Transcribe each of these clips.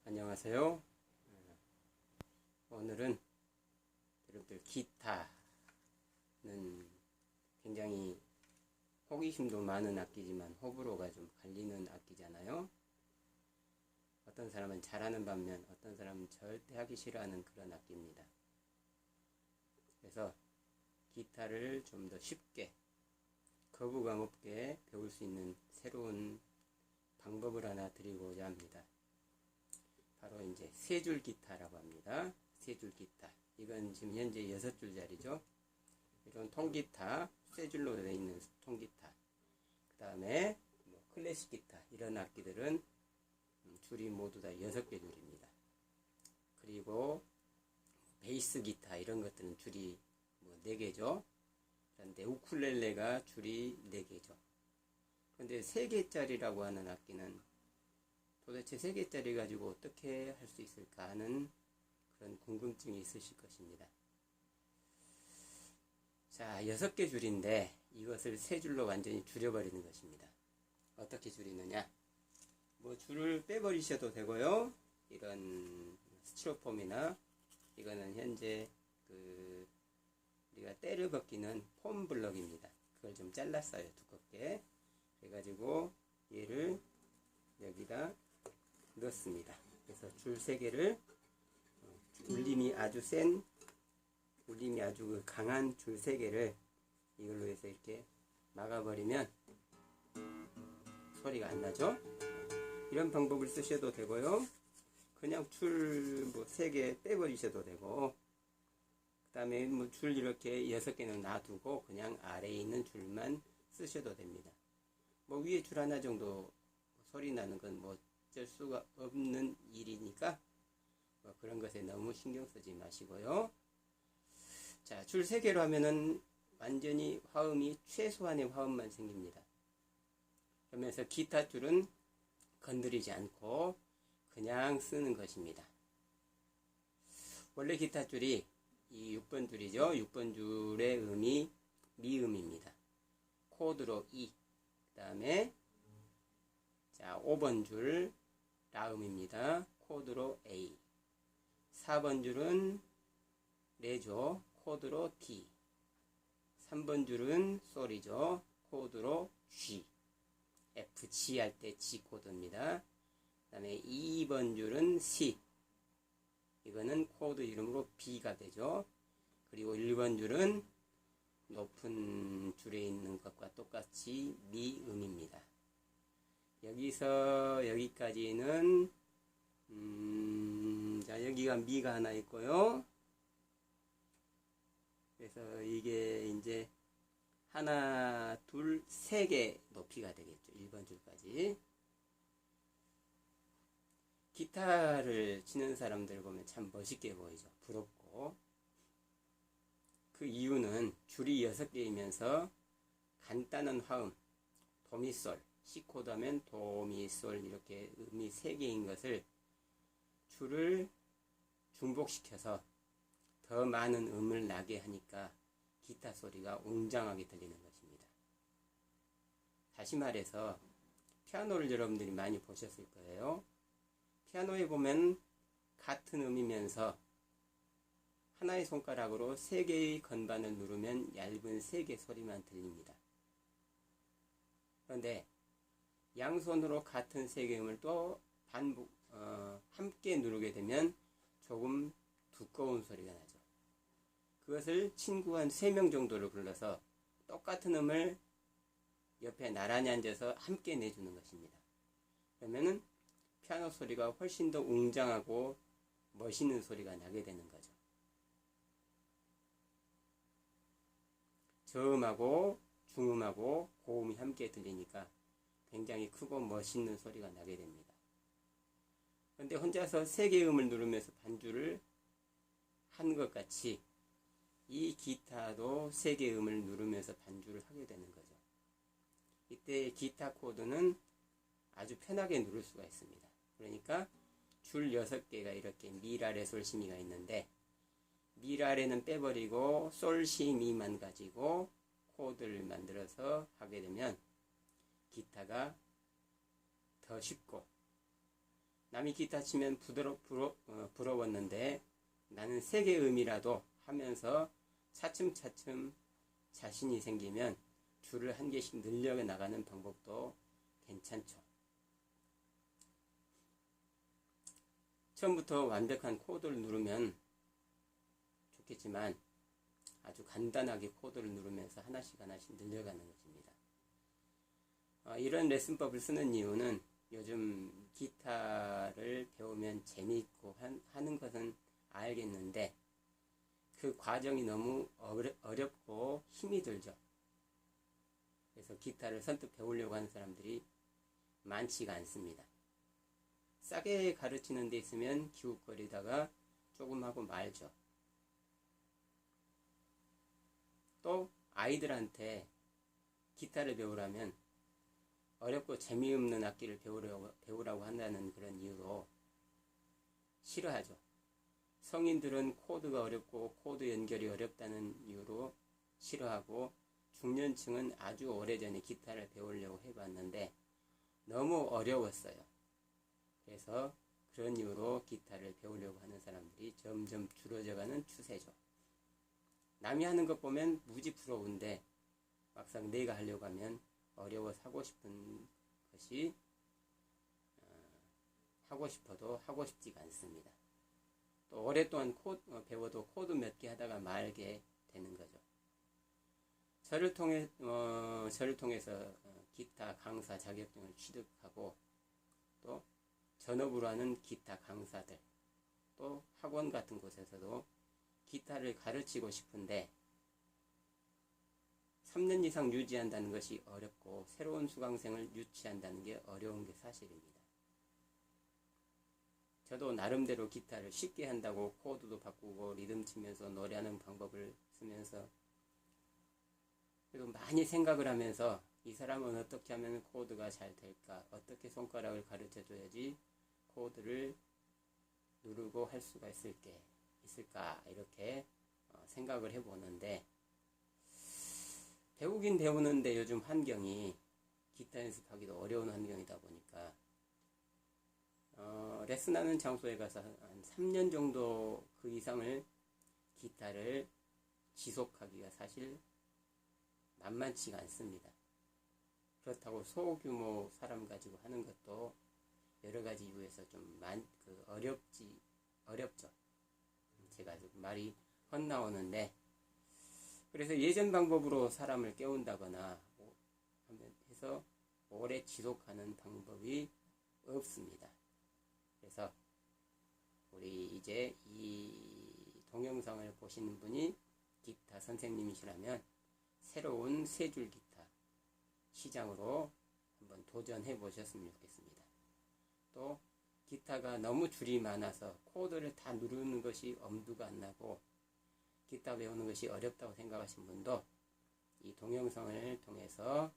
안녕하세요. 오늘은 여러분들 기타는 굉장히 호기심도 많은 악기지만 호불호가 좀 갈리는 악기잖아요. 어떤 사람은 잘하는 반면 어떤 사람은 절대 하기 싫어하는 그런 악기입니다. 그래서 기타를 좀 더 쉽게 거부감 없게 배울 수 있는 새로운 방법을 하나 드리고자 합니다. 바로 이제 세 줄 기타라고 합니다. 세 줄 기타. 이건 지금 현재 6줄짜리죠. 이런 통기타, 세 줄로 되어 있는 통기타. 그 다음에 클래식 기타, 이런 악기들은 줄이 모두 다 6개 줄입니다. 그리고 베이스 기타, 이런 것들은 줄이 4개죠. 그런데 우쿨렐레가 줄이 4개죠. 그런데 3개짜리라고 하는 악기는 도대체 3개짜리 가지고 어떻게 할 수 있을까 하는 그런 궁금증이 있으실 것입니다. 자, 6개 줄인데 이것을 3줄로 완전히 줄여버리는 것입니다. 어떻게 줄이느냐? 줄을 빼버리셔도 되고요. 이런 스티로폼이나 이거는 현재 우리가 때를 벗기는 폼 블럭입니다. 그걸 좀 잘랐어요. 두껍게. 그래가지고 얘를 여기다 넣습니다. 그래서 줄 3개를 울림이 아주 강한 줄 3개를 이걸로 해서 이렇게 막아버리면 소리가 안 나죠? 이런 방법을 쓰셔도 되고요. 그냥 줄 3개 빼버리셔도 되고, 그 다음에 줄 이렇게 6개는 놔두고 그냥 아래에 있는 줄만 쓰셔도 됩니다. 위에 줄 하나 정도 소리 나는 건 어쩔 수가 없는 일이니까 그런 것에 너무 신경 쓰지 마시고요. 자, 줄 3개로 하면은 완전히 화음이 최소한의 화음만 생깁니다. 그러면서 기타 줄은 건드리지 않고 그냥 쓰는 것입니다. 원래 기타 줄이 이 6번 줄이죠. 6번 줄의 음이 미음입니다. 코드로 E, 그 다음에 자, 5번 줄 라음입니다. 코드로 A. 4번 줄은 레죠. 코드로 D. 3번 줄은 솔이죠. 코드로 G. F, G 할 때 G 코드입니다. 그 다음에 2번 줄은 C. 이거는 코드 이름으로 B가 되죠. 그리고 1번 줄은 높은 줄에 있는 것과 똑같이 미음입니다. 여기서 여기까지는 자, 여기가 미가 하나 있고요. 그래서 이게 이제 하나, 둘, 3개 높이가 되겠죠. 1번 줄까지. 기타를 치는 사람들 보면 참 멋있게 보이죠. 부럽고. 그 이유는 줄이 6개이면서 간단한 화음, 도미솔, C코드 하면 도미솔, 이렇게 음이 3개인 것을 줄을 중복시켜서 더 많은 음을 나게 하니까 기타 소리가 웅장하게 들리는 것입니다. 다시 말해서 피아노를 여러분들이 많이 보셨을 거예요. 피아노에 보면 같은 음이면서 하나의 손가락으로 3개의 건반을 누르면 얇은 3개 소리만 들립니다. 그런데 양손으로 같은 3개 음을 또 함께 누르게 되면 조금 두꺼운 소리가 나죠. 그것을 친구 한 3명 정도를 불러서 똑같은 음을 옆에 나란히 앉아서 함께 내주는 것입니다. 그러면은 피아노 소리가 훨씬 더 웅장하고 멋있는 소리가 나게 되는 거죠. 저음하고 중음하고 고음이 함께 들리니까 굉장히 크고 멋있는 소리가 나게 됩니다. 그런데 혼자서 3개의 음을 누르면서 반주를 한 것 같이 이 기타도 3개의 음을 누르면서 반주를 하게 되는 거죠. 이때 기타 코드는 아주 편하게 누를 수가 있습니다. 그러니까 줄 6개가 이렇게 미라레 솔시미가 있는데 미라레는 빼버리고 솔시미만 가지고 코드를 만들어서 하게 되면 기타가 더 쉽고 남이 기타 치면 부러웠는데 나는 세 개의 음이라도 하면서 차츰차츰 자신이 생기면 줄을 한 개씩 늘려 나가는 방법도 괜찮죠. 처음부터 완벽한 코드를 누르면 좋겠지만 아주 간단하게 코드를 누르면서 하나씩 늘려가는 것입니다. 이런 레슨법을 쓰는 이유는 요즘 기타를 배우면 재미있고 하는 것은 알겠는데 그 과정이 너무 어렵고 힘이 들죠. 그래서 기타를 선뜻 배우려고 하는 사람들이 많지가 않습니다. 싸게 가르치는 데 있으면 기웃거리다가 조금 하고 말죠. 또 아이들한테 기타를 배우라면 어렵고 재미없는 악기를 배우라고 한다는 그런 이유로 싫어하죠. 성인들은 코드가 어렵고 코드 연결이 어렵다는 이유로 싫어하고 중년층은 아주 오래전에 기타를 배우려고 해봤는데 너무 어려웠어요. 그래서 그런 이유로 기타를 배우려고 하는 사람들이 점점 줄어져가는 추세죠. 남이 하는 것 보면 무지 부러운데 막상 내가 하려고 하면 어려워서 하고 싶은 것이 하고 싶어도 하고 싶지가 않습니다. 또 오랫동안 배워도 코드 몇 개 하다가 말게 되는 거죠. 저를 통해서 기타 강사 자격증을 취득하고 또 전업으로 하는 기타 강사들 또 학원 같은 곳에서도 기타를 가르치고 싶은데 3년 이상 유지한다는 것이 어렵고 새로운 수강생을 유치한다는 게 어려운 게 사실입니다. 저도 나름대로 기타를 쉽게 한다고 코드도 바꾸고 리듬 치면서 노래하는 방법을 쓰면서 그리고 많이 생각을 하면서 이 사람은 어떻게 하면 코드가 잘 될까? 어떻게 손가락을 가르쳐 줘야지 코드를 누르고 할 수가 있을까? 이렇게 생각을 해보는데 배우긴 배우는데 요즘 환경이 기타 연습하기도 어려운 환경이다 보니까 레슨하는 장소에 가서 한 3년 정도 그 이상을 기타를 지속하기가 사실 만만치가 않습니다. 그렇다고 소규모 사람 가지고 하는 것도 여러 가지 이유에서 좀 어렵죠. 제가 좀 말이 헛나오는데 그래서 예전 방법으로 사람을 깨운다거나 해서 오래 지속하는 방법이 없습니다. 그래서 우리 이제 이 동영상을 보시는 분이 기타 선생님이시라면 새로운 세 줄 기타 시장으로 한번 도전해 보셨으면 좋겠습니다. 또 기타가 너무 줄이 많아서 코드를 다 누르는 것이 엄두가 안 나고 기타 배우는 것이 어렵다고 생각하신 분도 이 동영상을 통해서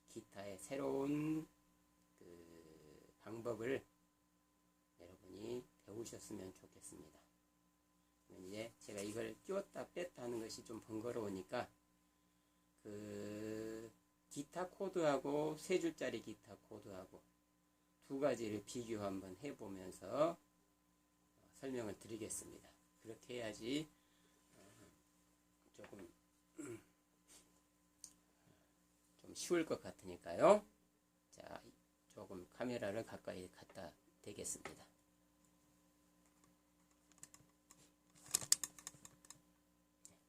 기타의 새로운 그 방법을 여러분이 배우셨으면 좋겠습니다. 이제 제가 이걸 끼웠다 뺐다 하는 것이 좀 번거로우니까 그 기타 코드하고 세 줄짜리 기타 코드하고 두 가지를 비교 한번 해보면서 설명을 드리겠습니다. 그렇게 해야지 조금 좀 쉬울 것 같으니까요. 자, 조금 카메라를 가까이 갖다 대겠습니다.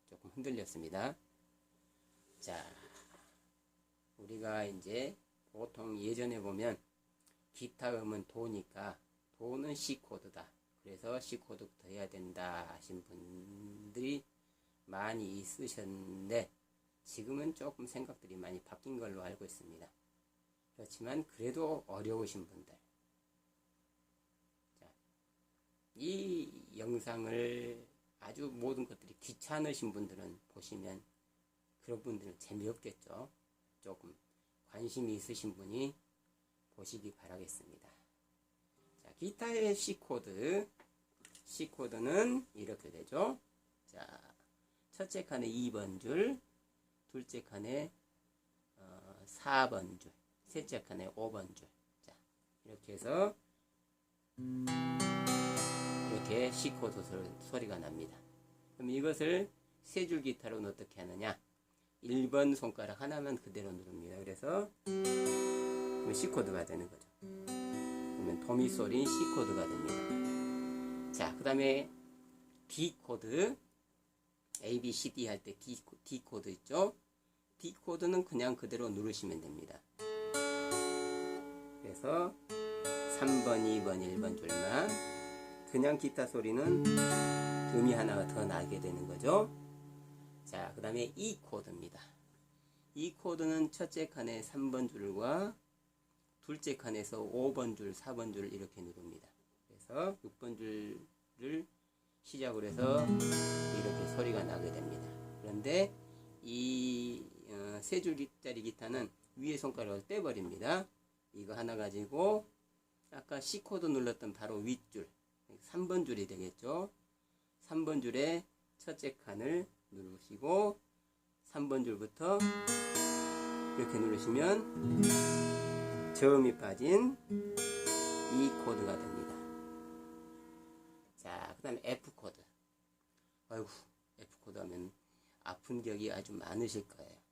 조금 흔들렸습니다. 자, 우리가 이제 보통 예전에 보면 기타 음은 도니까 도는 C 코드다. 그래서 C 코드부터 해야 된다 하신 분들이 많이 있으셨는데 지금은 조금 생각들이 많이 바뀐 걸로 알고 있습니다. 그렇지만 그래도 어려우신 분들, 자, 이 영상을 아주 모든 것들이 귀찮으신 분들은 보시면 그런 분들은 재미없겠죠. 조금 관심이 있으신 분이 보시기 바라겠습니다. 자, 기타의 C 코드는 이렇게 되죠. 자, 첫째 칸에 2번 줄, 둘째 칸에 4번 줄, 셋째 칸에 5번 줄. 자, 이렇게 해서 이렇게 C 코드 소리가 납니다. 그럼 이것을 세 줄 기타로는 어떻게 하느냐? 1번 손가락 하나만 그대로 누릅니다. 그래서 C 코드가 되는 거죠. 그러면 도미 소리인 C 코드가 됩니다. 자, 그 다음에 D 코드, A, B, C, D 할 때 D 코드 있죠? D 코드는 그냥 그대로 누르시면 됩니다. 그래서 3번, 2번, 1번 줄만 그냥 기타 소리는 음이 하나가 더 나게 되는 거죠. 자, 그 다음에 E 코드입니다. E 코드는 첫째 칸에 3번 줄과 둘째 칸에서 5번 줄, 4번 줄 이렇게 누릅니다. 그래서 6번 줄을 시작으로 해서 이렇게 소리가 나게 됩니다. 그런데 이 세 줄짜리 기타는 위에 손가락을 떼버립니다. 이거 하나 가지고 아까 C 코드 눌렀던 바로 윗줄 3번 줄이 되겠죠. 3번 줄에 첫째 칸을 누르시고 3번 줄부터 이렇게 누르시면 저음이 빠진 E 코드가 됩니다. 자, 그 다음에 F 코드. 아이고, F 코드 하면 아픈 격이 아주 많으실 거예요.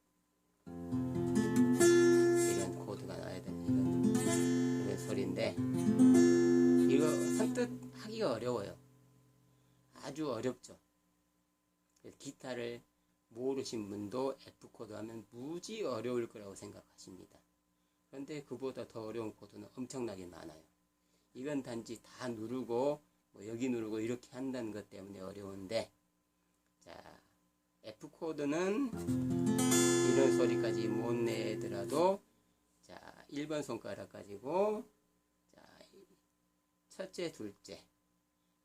이런 코드가 나야 되는 이런 소리인데 이거 선뜻 하기가 어려워요. 아주 어렵죠. 기타를 모르신 분도 F 코드 하면 무지 어려울 거라고 생각하십니다. 그런데 그보다 더 어려운 코드는 엄청나게 많아요. 이건 단지 다 누르고 뭐 여기 누르고 이렇게 한다는 것 때문에 어려운데, 자, F 코드는 이런 소리까지 못 내더라도 자, 1번 손가락 가지고 자, 첫째, 둘째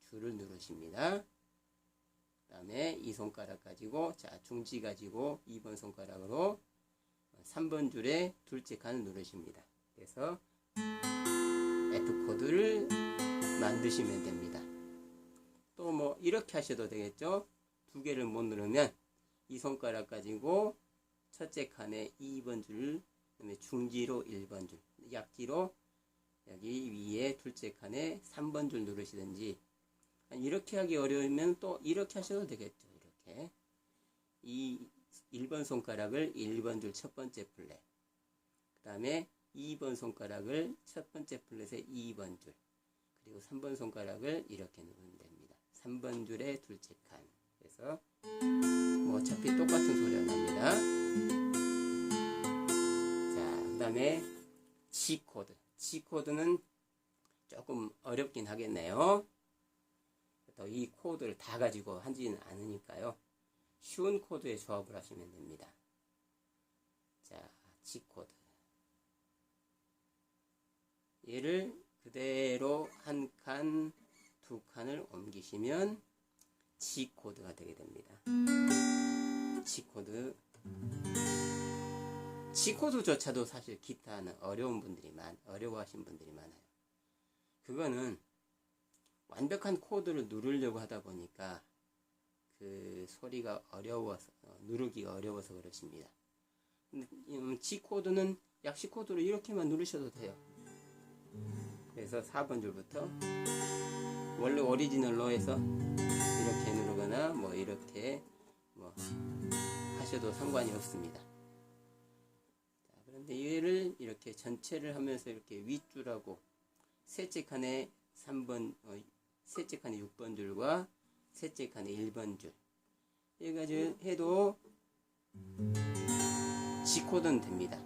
줄을 누르십니다. 그 다음에 이 손가락 가지고 자, 중지 가지고 2번 손가락으로 3번 줄에 둘째 칸을 누르십니다. 그래서 F 코드를 만드시면 됩니다. 또 뭐 이렇게 하셔도 되겠죠. 두 개를 못 누르면 이 손가락 가지고 첫째 칸에 2번 줄, 그다음에 중지로 1번 줄, 약지로 여기 위에 둘째 칸에 3번 줄 누르시든지, 이렇게 하기 어려우면 또 이렇게 하셔도 되겠죠. 이렇게 이 1번 손가락을 1번 줄 첫 번째 플랫, 그 다음에 2번 손가락을 첫 번째 플랫에 2번 줄, 그리고 3번 손가락을 이렇게 누르면 됩니다. 3번 줄의 둘째 칸. 그래서 뭐 어차피 똑같은 소리가 납니다. 자, 그 다음에 G 코드. G 코드는 조금 어렵긴 하겠네요. 또 이 코드를 다 가지고 하지는 않으니까요. 쉬운 코드에 조합을 하시면 됩니다. 자, G 코드. 얘를 그대로 한 칸, 두 칸을 옮기시면 G 코드가 되게 됩니다. G 코드. G 코드조차도 사실 기타는 어려워하신 분들이 많아요. 그거는 완벽한 코드를 누르려고 하다 보니까 그 소리가 어려워서, 누르기가 어려워서 그렇습니다. G 코드는 약시 코드로 이렇게만 누르셔도 돼요. 그래서 4번 줄부터 원래 오리지널로 해서 이렇게 누르거나 뭐 이렇게 뭐 하셔도 상관이 없습니다. 자, 그런데 얘를 이렇게 전체를 하면서 이렇게 윗줄하고 셋째 칸에 3번, 셋째 칸에 6번 줄과 셋째 칸에 1번 줄 해가지고 해도 G 코드는 됩니다.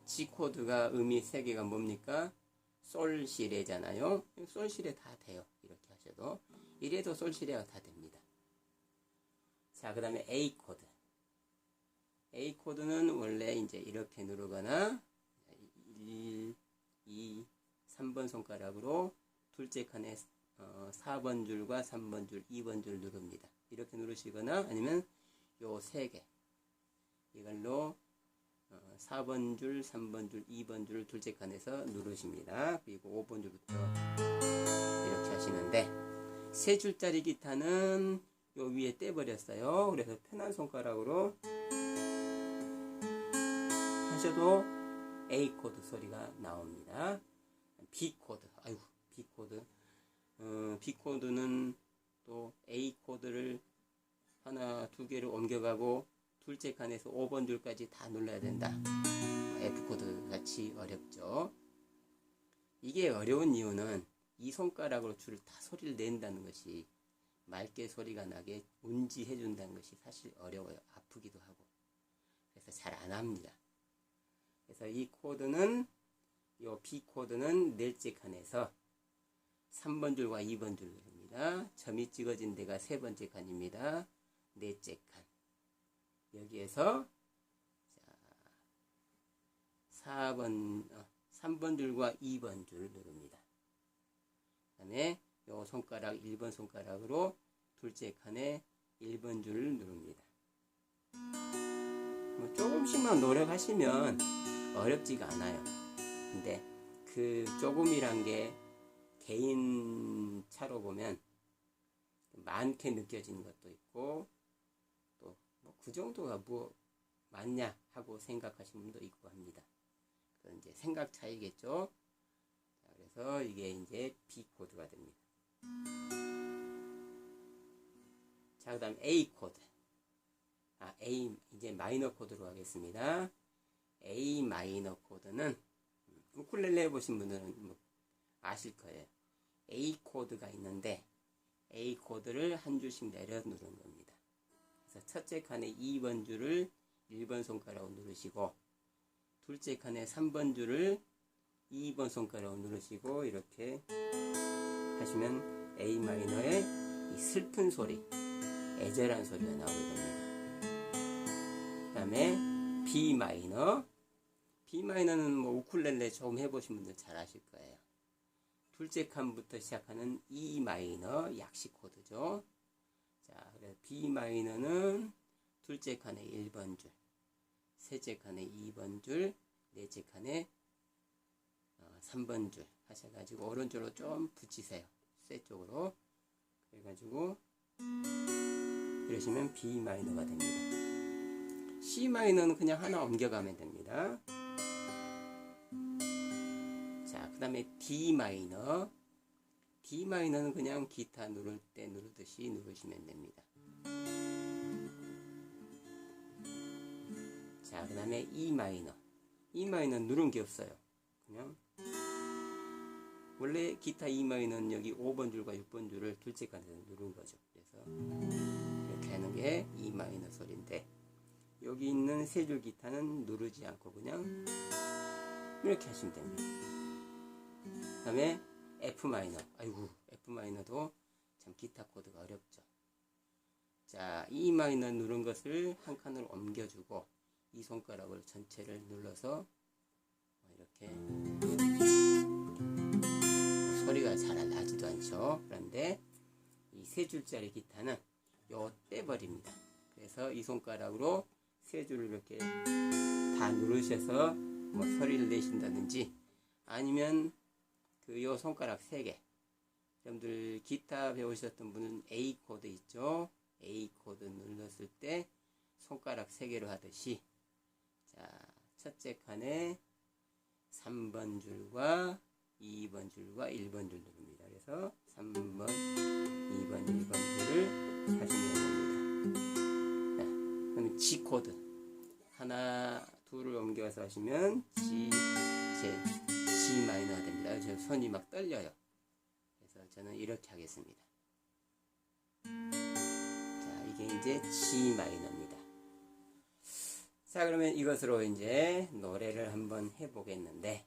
G 코드가 음이 3개가 뭡니까? 솔, 시, 레잖아요. 솔, 시, 레 다 돼요. 이렇게 하셔도. 이래도 솔, 시, 레가 다 됩니다. 자, 그 다음에 A 코드. A 코드는 원래 이제 이렇게 누르거나 1, 2, 3번 손가락으로 둘째 칸에 4번 줄과 3번 줄, 2번 줄 누릅니다. 이렇게 누르시거나 아니면 요 3개. 이걸로 4번 줄, 3번 줄, 2번 줄 둘째 칸에서 누르십니다. 그리고 5번 줄부터 이렇게 하시는데, 세 줄짜리 기타는 요 위에 떼버렸어요. 그래서 편한 손가락으로 하셔도 A 코드 소리가 나옵니다. B 코드. 아이고, B 코드. B 코드는 또 A 코드를 하나, 두 개를 옮겨가고 둘째 칸에서 5번 줄까지 다 눌러야 된다. F 코드 같이 어렵죠. 이게 어려운 이유는 이 손가락으로 줄을 다 소리를 낸다는 것이 맑게 소리가 나게 운지해 준다는 것이 사실 어려워요. 아프기도 하고. 그래서 잘 안 합니다. 그래서 이 코드는, 요 B 코드는 넷째 칸에서 3번 줄과 2번 줄 누릅니다. 점이 찍어진 데가 세 번째 칸입니다. 넷째 칸. 여기에서 3번 줄과 2번 줄 누릅니다. 그 다음에 요 손가락 1번 손가락으로 둘째 칸에 1번 줄을 누릅니다. 뭐 조금씩만 노력하시면 어렵지가 않아요. 근데 그 조금이란 게 개인 차로 보면 많게 느껴지는 것도 있고 또 뭐 그 정도가 뭐 맞냐 하고 생각하시는 분도 있고 합니다. 그건 이제 생각 차이겠죠. 자, 그래서 이게 이제 B 코드가 됩니다. 자, 그 다음 A 코드. A 이제 마이너 코드로 하겠습니다. A 마이너 코드는 우쿨렐레 해보신 분들은 뭐 아실 거예요. A 코드가 있는데 A 코드를 한 줄씩 내려 누르는 겁니다. 그래서 첫째 칸에 2번 줄을 1번 손가락으로 누르시고 둘째 칸에 3번 줄을 2번 손가락으로 누르시고 이렇게 하시면 A 마이너의 이 슬픈 소리, 애절한 소리가 나오게 됩니다. 그 다음에 B 마이너. B 마이너는 뭐 우쿨렐레 처음 해보신 분들 잘 아실 거예요. 둘째 칸부터 시작하는 E 마이너 약시 코드죠. 자, 그래서 B 마이너는 둘째 칸에 1번 줄, 셋째 칸에 2번 줄, 넷째 칸에 3번 줄 하셔가지고 오른쪽으로 좀 붙이세요. 쇠 쪽으로. 그래가지고 이러시면 B 마이너가 됩니다. C 마이너는 그냥 하나 옮겨가면 됩니다. 자, 그 다음에 D 마이너. D 마이너는 그냥 기타 누를 때 누르듯이 누르시면 됩니다. 자, 그 다음에 E 마이너. E 마이너는 누른 게 없어요. 그냥 원래 기타 E 마이너는 여기 5번 줄과 6번 줄을 둘째 칸에서 누른 거죠. 그래서 이렇게 하는 게 E 마이너 소리인데 여기 있는 세 줄 기타는 누르지 않고 그냥 이렇게 하시면 됩니다. 그 다음에 F 마이너. 아이고, F 마이너도 참 기타 코드가 어렵죠. 자, E 마이너 누른 것을 한 칸으로 옮겨주고 이 손가락을 전체를 눌러서 이렇게 소리가 잘 나지도 않죠. 그런데 이 세 줄짜리 기타는 요 떼버립니다. 그래서 이 손가락으로 세 줄을 이렇게 다 누르셔서 뭐 소리를 내신다든지 아니면 그 요 손가락 3개. 여러분들 기타 배우셨던 분은 A 코드 있죠? A 코드 눌렀을 때 손가락 3개로 하듯이 자, 첫째 칸에 3번 줄과 2번 줄과 1번 줄 누릅니다. 그래서 3번, 2번, 1번 줄을 하시면 됩니다. 자, 그럼 G 코드. 하나, 둘을 옮겨서 하시면 G 마이너가 됩니다. 저 손이 막 떨려요. 그래서 저는 이렇게 하겠습니다. 자, 이게 이제 G 마이너입니다. 자, 그러면 이것으로 이제 노래를 한번 해보겠는데,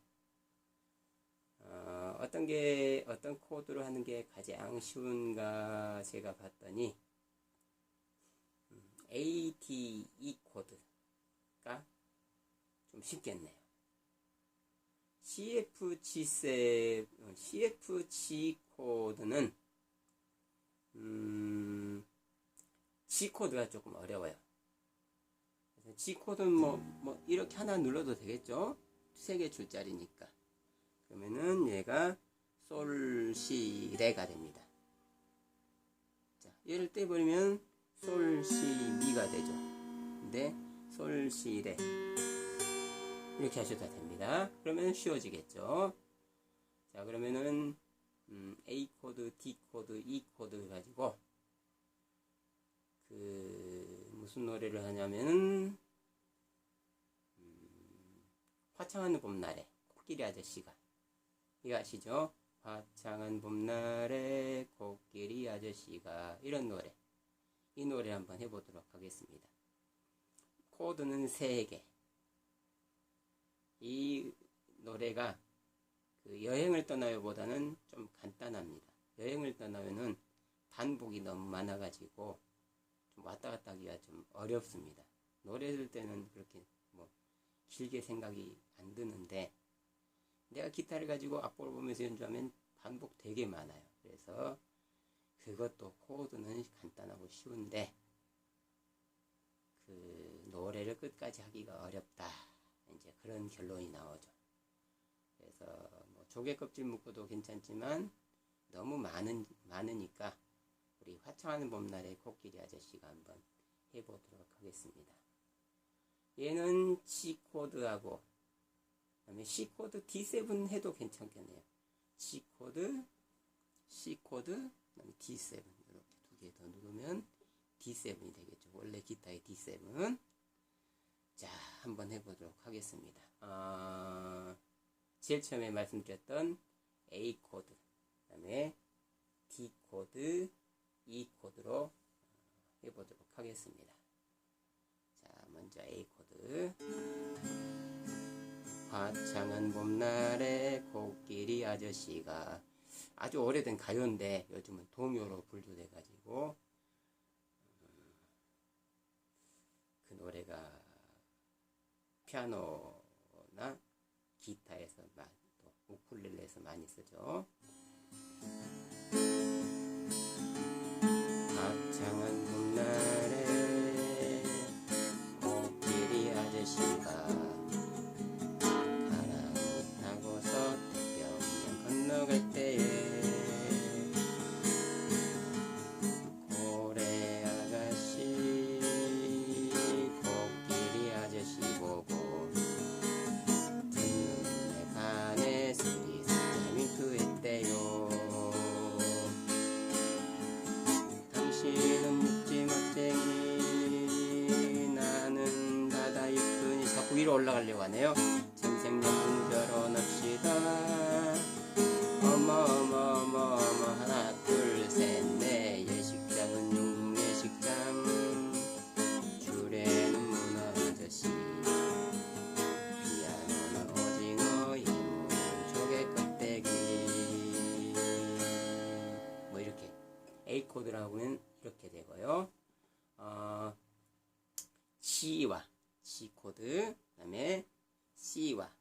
어떤 코드로 하는 게 가장 쉬운가 제가 봤더니, A, D, E 코드가 좀 쉽겠네요. CFG 코드는, G 코드가 조금 어려워요. 그래서 G 코드는 뭐, 이렇게 하나 눌러도 되겠죠? 3개 줄짜리니까. 그러면은 얘가 솔, 시, 레가 됩니다. 자, 얘를 떼버리면 솔, 시, 미가 되죠. 근데 솔, 시, 레. 이렇게 하셔도 됩니다. 그러면 쉬워지겠죠. 자, 그러면은 A 코드, D 코드, E 코드 가지고 무슨 노래를 하냐면은 화창한 봄날에 코끼리 아저씨가, 이거 아시죠? 화창한 봄날에 코끼리 아저씨가, 이런 노래, 이 노래 한번 해보도록 하겠습니다. 코드는 3개. 이 노래가 여행을 떠나요 보다는 좀 간단합니다. 여행을 떠나요는 반복이 너무 많아가지고 좀 왔다 갔다 하기가 좀 어렵습니다. 노래 들 때는 그렇게 뭐 길게 생각이 안 드는데, 내가 기타를 가지고 악보를 보면서 연주하면 반복 되게 많아요. 그래서 그것도 코드는 간단하고 쉬운데 노래를 끝까지 하기가 어렵다, 이제 그런 결론이 나오죠. 그래서 뭐 조개 껍질 묶어도 괜찮지만 너무 많으니까 우리 화창한 봄날의 코끼리 아저씨가 한번 해보도록 하겠습니다. 얘는 G 코드하고 그다음에 C 코드 D7 해도 괜찮겠네요. G 코드, C 코드, 그다음에 D7 이렇게 2개 더 누르면 D7이 되겠죠. 원래 기타의 D7. 자, 한번 해보도록 하겠습니다. 제일 처음에 말씀드렸던 A 코드, 그 다음에 D 코드, E 코드로 해보도록 하겠습니다. 자, 먼저 A 코드. 화창한 봄날에 코끼리 아저씨가, 아주 오래된 가요인데 요즘은 동요로 분류돼가지고 그 노래가 피아노나 기타에서, 또 우쿨렐레에서 많이 쓰죠. 화창한 봄날에 코끼리 아저씨가 가랑이 타고서 태평양 건너갈 때에 고래 아가씨 코끼리 아저씨 보고 듣는내 간에 스리스자 윙크했대요. 당신은 육지 멋쟁이, 나는 바다 육근이. 자꾸 위로 올라가려고 하네요. 천생연분 결혼합시다. 어머 하나 둘 셋 넷. 예식장은 용궁 예식장, 줄에는 문어 아저씨, 피아노는 오징어, 예물은 조개 껍데기. 뭐 이렇게 A 코드라고 하면 이렇게 되고요. G와 G 코드, 그 다음에 C와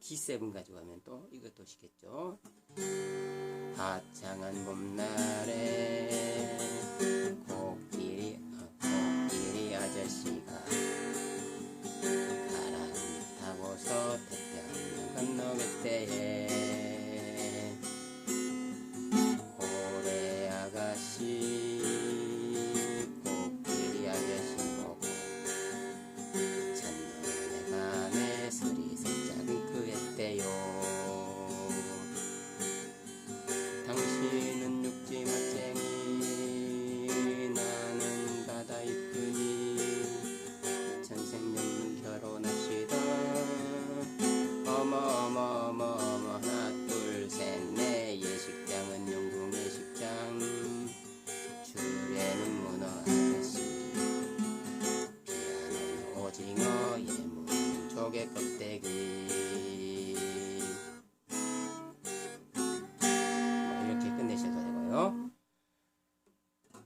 D7 가지고 가면 또 이것도 시겠죠. 화창한 봄날에 코끼리 아저씨가 가랑이 타고서 태평양 건너갈 때에 고래 아가씨 코끼리 아저씨 보고 첫눈에 반해 스리슬쩍 윙크했대요. 당신은 육지 멋쟁이, 나는 바다 이쁘니, 천생연분 결혼합시다. 어머 하나 둘 셋 넷. 예식장은 용궁 예식장, 줄에는 문어 아저씨, 피아노는 오징어, 예물은 조개 껍데기. 이렇게 끝내셔도 되고요.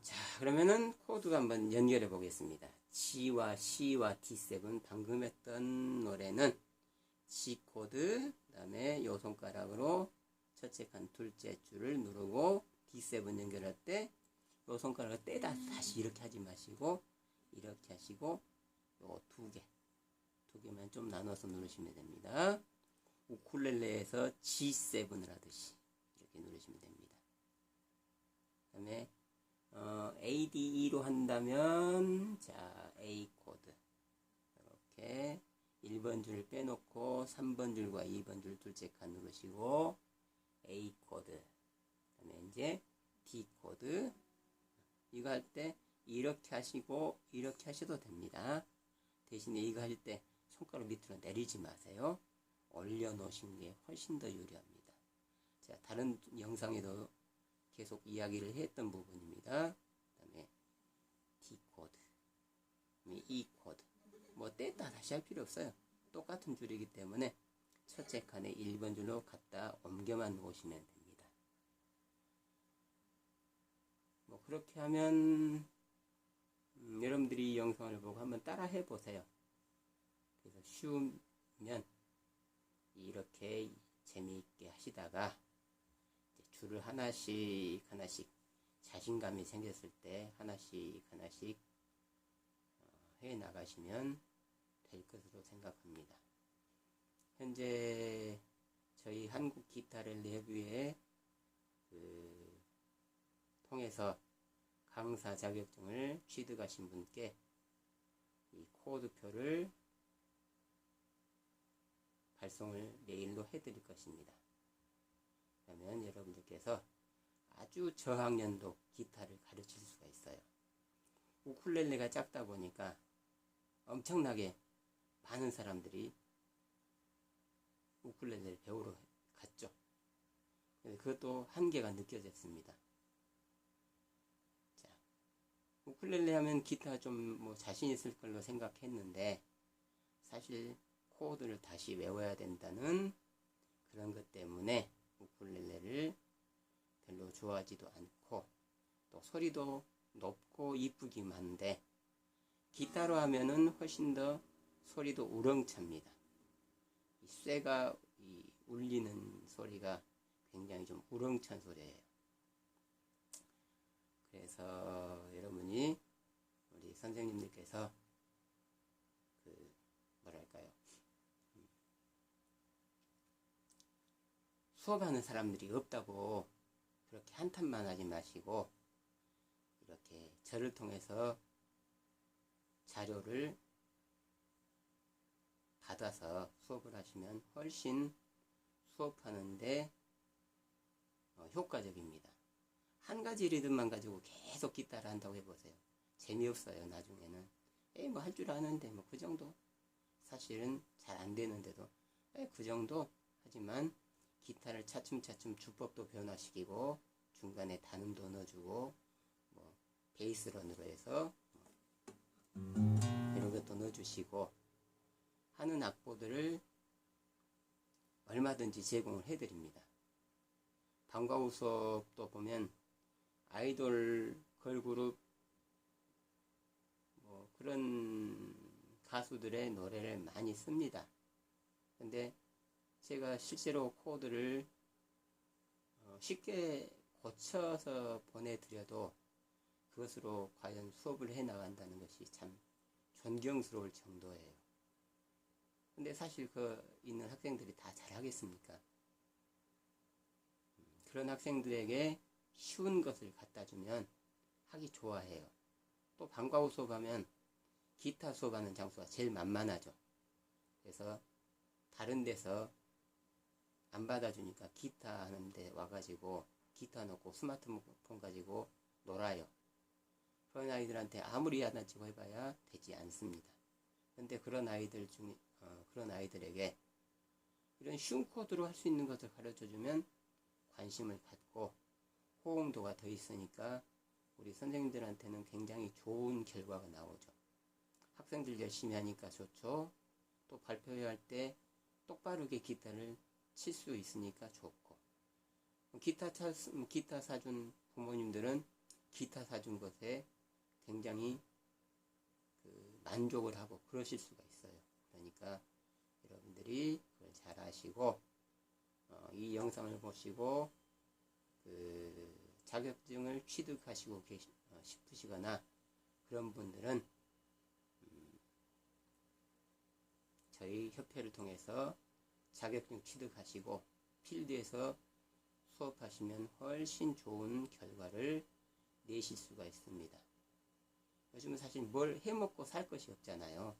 자, 그러면은 코드가 한번 연결해 보겠습니다. G와 C와 D7, 방금 했던 노래는 G 코드, 그 다음에 요 손가락으로 첫째 칸 둘째 줄을 누르고 D7 연결할 때 요 손가락을 떼다 다시 이렇게 하지 마시고 이렇게 하시고 요 두 개만 좀 나눠서 누르시면 됩니다. 우쿨렐레에서 G7을 하듯이 이렇게 누르시면 됩니다. 그 다음에 ADE로 한다면, 자, A 코드 이렇게 1번 줄 빼놓고 3번 줄과 2번 줄 둘째 칸 누르시고 A 코드, 그다음에 이제 D 코드. 이거 할 때 이렇게 하시고 이렇게 하셔도 됩니다. 대신에 이거 할 때 손가락 밑으로 내리지 마세요. 올려놓으신 게 훨씬 더 유리합니다. 자, 다른 영상에도 계속 이야기를 했던 부분입니다. 그 다음에 D 코드, 그다음에 E 코드. 뭐 뗐다 다시 할 필요 없어요. 똑같은 줄이기 때문에 첫째 칸에 1번 줄로 갖다 옮겨만 놓으시면 됩니다. 뭐 그렇게 하면 여러분들이 이 영상을 보고 한번 따라 해보세요. 그래서 쉬우면 이렇게 재미있게 하시다가 이제 줄을 하나씩 자신감이 생겼을 때 하나씩 해 나가시면 될 것으로 생각합니다. 현재 저희 한국 기타를 내부에 통해서 강사 자격증을 취득하신 분께 이 코드표를 발송을 메일로 해드릴 것입니다. 그러면 여러분들께서 아주 저학년도 기타를 가르칠 수가 있어요. 우쿨렐레가 작다 보니까 엄청나게 많은 사람들이 우쿨렐레를 배우러 갔죠. 그것도 한계가 느껴졌습니다. 자, 우쿨렐레 하면 기타 좀 뭐 자신 있을 걸로 생각했는데 사실 코드를 다시 외워야 된다는 그런 것 때문에 우쿨렐레를 별로 좋아하지도 않고 또 소리도 높고 이쁘기만 한데 기타로 하면은 훨씬 더 소리도 우렁찹니다. 이 쇠가 울리는 소리가 굉장히 좀 우렁찬 소리예요. 그래서 여러분이 우리 선생님들께서 수업하는 사람들이 없다고 그렇게 한탄만 하지 마시고 이렇게 저를 통해서 자료를 받아서 수업을 하시면 훨씬 수업하는데 효과적입니다. 한 가지 리듬만 가지고 계속 기타를 한다고 해보세요. 재미없어요. 나중에는 뭐 할 줄 아는데 뭐 그 정도, 사실은 잘 안 되는데도 그 정도 하지만 기타를 차츰차츰 주법도 변화시키고 중간에 단음도 넣어주고 뭐 베이스런으로 해서 이런 것도 넣어주시고 하는 악보들을 얼마든지 제공을 해드립니다. 방과 후 수업도 보면 아이돌 걸그룹 뭐 그런 가수들의 노래를 많이 씁니다. 근데 제가 실제로 코드를 쉽게 고쳐서 보내드려도 그것으로 과연 수업을 해 나간다는 것이 참 존경스러울 정도예요. 근데 사실 있는 학생들이 다 잘하겠습니까? 그런 학생들에게 쉬운 것을 갖다 주면 하기 좋아해요. 또 방과 후 수업하면 기타 수업하는 장소가 제일 만만하죠. 그래서 다른 데서 안 받아주니까 기타 하는데 와가지고 기타 놓고 스마트폰 가지고 놀아요. 그런 아이들한테 아무리 야단치고 해봐야 되지 않습니다. 근데 그런 아이들에게 이런 쉬운 코드로 할 수 있는 것을 가르쳐주면 관심을 갖고 호응도가 더 있으니까 우리 선생님들한테는 굉장히 좋은 결과가 나오죠. 학생들 열심히 하니까 좋죠. 또 발표회 할 때 똑바르게 기타를 칠 수 있으니까 좋고, 기타 사준 부모님들은 기타 사준 것에 굉장히 만족을 하고 그러실 수가 있어요. 그러니까 여러분들이 그걸 잘 아시고 이 영상을 보시고 자격증을 취득하시고 싶으시거나 그런 분들은 저희 협회를 통해서 자격증 취득하시고 필드에서 수업하시면 훨씬 좋은 결과를 내실 수가 있습니다. 요즘은 사실 뭘 해먹고 살 것이 없잖아요.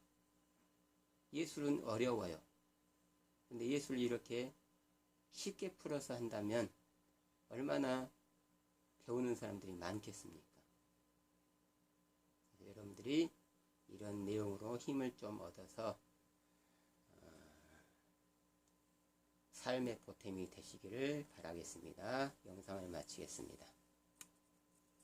예술은 어려워요. 근데 예술 이렇게 쉽게 풀어서 한다면 얼마나 배우는 사람들이 많겠습니까? 여러분들이 이런 내용으로 힘을 좀 얻어서 삶의 보탬이 되시기를 바라겠습니다. 영상을 마치겠습니다.